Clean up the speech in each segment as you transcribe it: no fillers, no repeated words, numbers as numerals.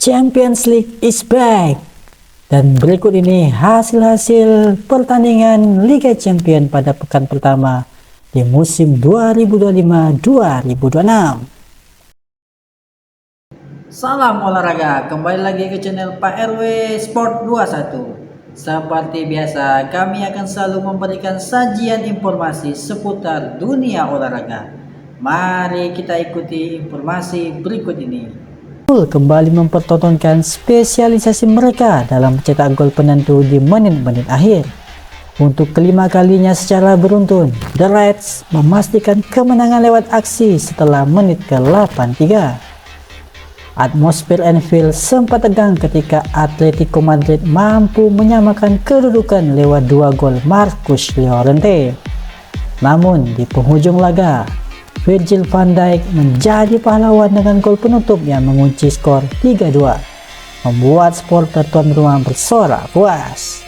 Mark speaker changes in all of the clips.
Speaker 1: Champions League is back. Dan berikut ini hasil-hasil pertandingan Liga Champions pada pekan pertama di musim 2025-2026. Salam olahraga, kembali lagi ke channel Pak RW Sport 21. Seperti biasa, kami akan selalu memberikan sajian informasi seputar dunia olahraga. Mari kita ikuti informasi berikut ini. Kembali mempertontonkan spesialisasi mereka dalam mencetak gol penentu di menit-menit akhir. Untuk kelima kalinya secara beruntun, The Reds memastikan kemenangan lewat aksi setelah menit ke-83. Atmosfer Anfield sempat tegang ketika Atletico Madrid mampu menyamakan kedudukan lewat 2 gol Marcus Llorente. Namun di penghujung laga, Virgil van Dijk menjadi pahlawan dengan gol penutup yang mengunci skor 3-2, membuat supporter tuan rumah bersorak puas.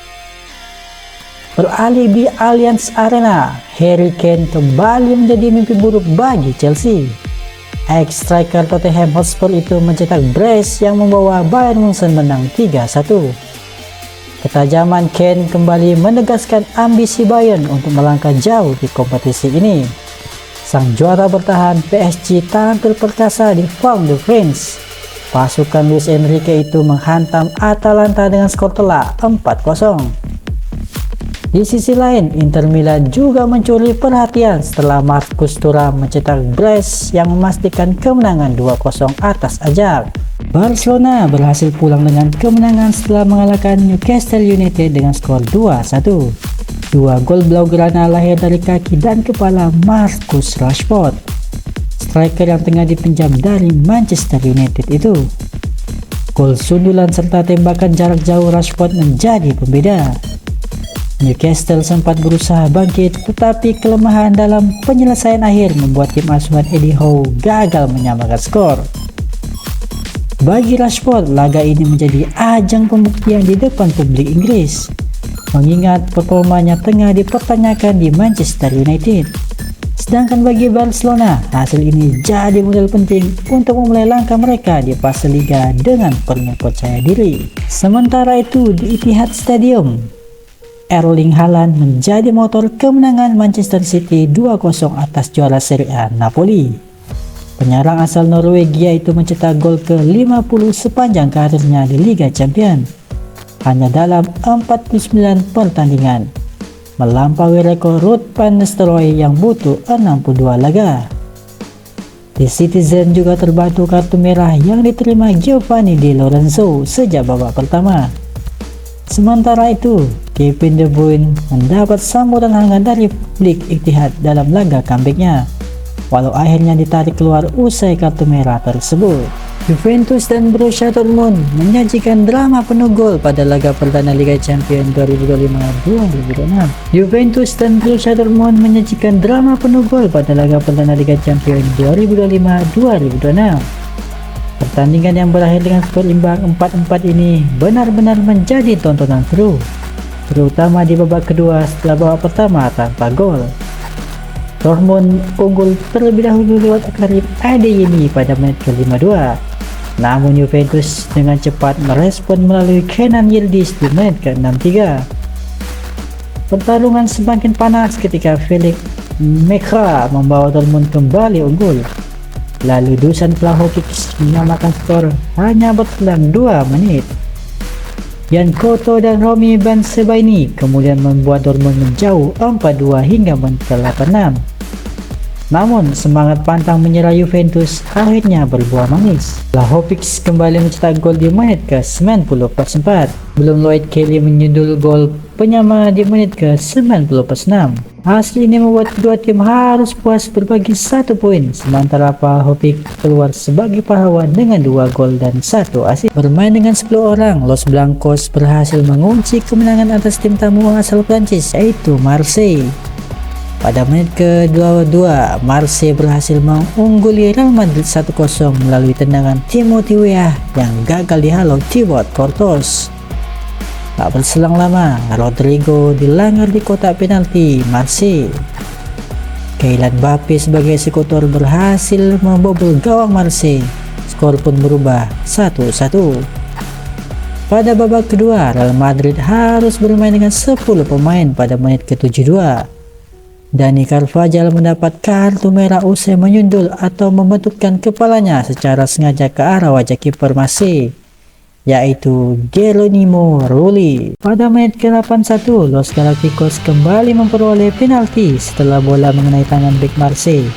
Speaker 1: Beralih di Allianz Arena, Harry Kane kembali menjadi mimpi buruk bagi Chelsea. Ex-striker Tottenham Hotspur itu mencetak brace yang membawa Bayern Munchen menang 3-1. Ketajaman Kane kembali menegaskan ambisi Bayern untuk melangkah jauh di kompetisi ini. Sang juara bertahan PSG tampil perkasa di Parc des Princes. Pasukan Luis Enrique itu menghantam Atalanta dengan skor telak 4-0. Di sisi lain, Inter Milan juga mencuri perhatian setelah Marcus Thuram mencetak brace yang memastikan kemenangan 2-0 atas Ajax. Barcelona berhasil pulang dengan kemenangan setelah mengalahkan Newcastle United dengan skor 2-1. 2 gol Blaugrana lahir dari kaki dan kepala Marcus Rashford, striker yang tengah dipinjam dari Manchester United itu. Gol sundulan serta tembakan jarak jauh Rashford menjadi pembeda. Newcastle sempat berusaha bangkit, tetapi kelemahan dalam penyelesaian akhir membuat tim asuhan Eddie Howe gagal menyamakan skor. Bagi Rashford, laga ini menjadi ajang pembuktian di depan publik Inggris, mengingat performanya tengah dipertanyakan di Manchester United. Sedangkan bagi Barcelona, hasil ini jadi modal penting untuk memulai langkah mereka di fase Liga dengan penuh percaya diri. Sementara itu di Etihad Stadium, Erling Haaland menjadi motor kemenangan Manchester City 2-0 atas juara Serie A Napoli. Penyerang asal Norwegia itu mencetak gol ke-50 sepanjang karirnya di Liga Champions, hanya dalam 49 pertandingan, melampaui rekor Ruud van Nistelrooy yang butuh 62 laga. The Citizen juga terbantu kartu merah yang diterima Giovanni Di Lorenzo sejak babak pertama. Sementara itu, Kevin De Bruyne mendapat sambutan hangat dari publik Etihad dalam laga comeback-nya, walau akhirnya ditarik keluar usai kartu merah tersebut. Juventus dan Borussia Dortmund menyajikan drama penuh gol pada laga perdana Liga Champions 2025-2026. Juventus dan Borussia Dortmund menyajikan drama penuh gol pada laga perdana Liga Champions 2025-2026. Pertandingan yang berakhir dengan skor imbang 4-4 ini benar-benar menjadi tontonan seru, terutama di babak kedua setelah babak pertama tanpa gol. Dortmund unggul terlebih dahulu lewat Karim Adeyemi pada menit ke-52. Namun Juventus dengan cepat merespon melalui Kenan Yildiz di menit ke-63. Pertarungan semakin panas ketika Felix Mekha membawa Dortmund kembali unggul. Lalu Dusan Vlahovic menyamakan skor hanya berselang 2 menit. Jan Koto dan Romy Van Sebaini kemudian membuat Dortmund menjauh 4-2 hingga menit ke-86. Namun semangat pantang menyerah Juventus akhirnya berbuah manis. Vlahovic kembali mencetak gol di menit ke-90+4. Belum Lloyd Kelly menyundul gol penyama di menit ke-90+6. Hasil ini membuat kedua tim harus puas berbagi 1 poin, sementara Vlahovic keluar sebagai pahlawan dengan 2 gol dan 1 assist. Bermain dengan 10 orang, Los Blancos berhasil mengunci kemenangan atas tim tamu asal Prancis yaitu Marseille. Pada menit ke-22, Marseille berhasil mengungguli Real Madrid 1-0 melalui tendangan Timothy Weah yang gagal dihalau Thibaut Courtois. Tak berselang lama, Rodrigo dilanggar di kotak penalti Marseille. Kylian Mbappe sebagai eksekutor berhasil membobol gawang Marseille skor pun berubah 1-1. Pada babak kedua, Real Madrid harus bermain dengan 10 pemain pada menit ke-72. Dani Carvajal mendapat kartu merah usai menyundul atau membentukkan kepalanya secara sengaja ke arah wajah kiper Marseille, yaitu Geronimo Rulli. Pada menit ke-81, Los Galacticos kembali memperoleh penalti setelah bola mengenai tangan bek Marseille,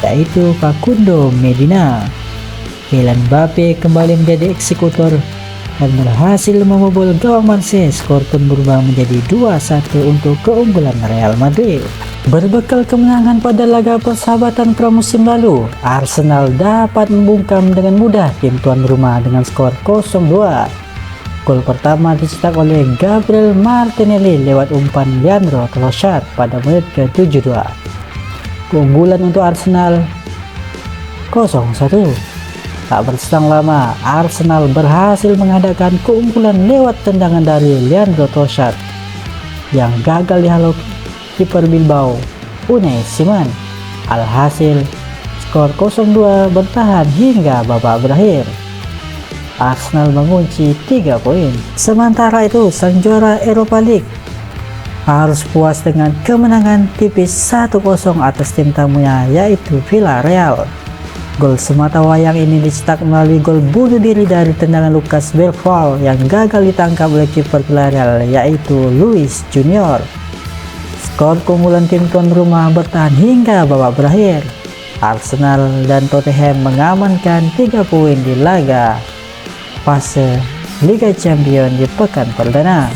Speaker 1: yaitu Facundo Medina. Kylian Mbappe kembali menjadi eksekutor dan berhasil membobol gawang Marseille. Skor pun berubah menjadi 2-1 untuk keunggulan Real Madrid. Berbekal kemenangan pada laga persahabatan pramusim lalu, Arsenal dapat membungkam dengan mudah tim tuan rumah dengan skor 0-2. Gol pertama dicetak oleh Gabriel Martinelli lewat umpan Leandro Trossard pada menit ke-72. Keunggulan untuk Arsenal 0-1. Tak berselang lama, Arsenal berhasil mengadakan keunggulan lewat tendangan dari Leandro Trossard yang gagal dihalau kiper Bilbao, Unai Simon. Alhasil, skor 0-2 bertahan hingga babak berakhir. Arsenal mengunci 3 poin. Sementara itu, sang juara Europa League harus puas dengan kemenangan tipis 1-0 atas tim tamunya, yaitu Villarreal. Gol semata wayang ini dicetak melalui gol bunuh diri dari tendangan Lucas Bergvall yang gagal ditangkap oleh kiper Villarreal, yaitu Luis Junior. Skor keunggulan tim tuan rumah bertahan hingga babak berakhir. Arsenal dan Tottenham mengamankan 3 poin di laga fase Liga Champions di pekan perdana.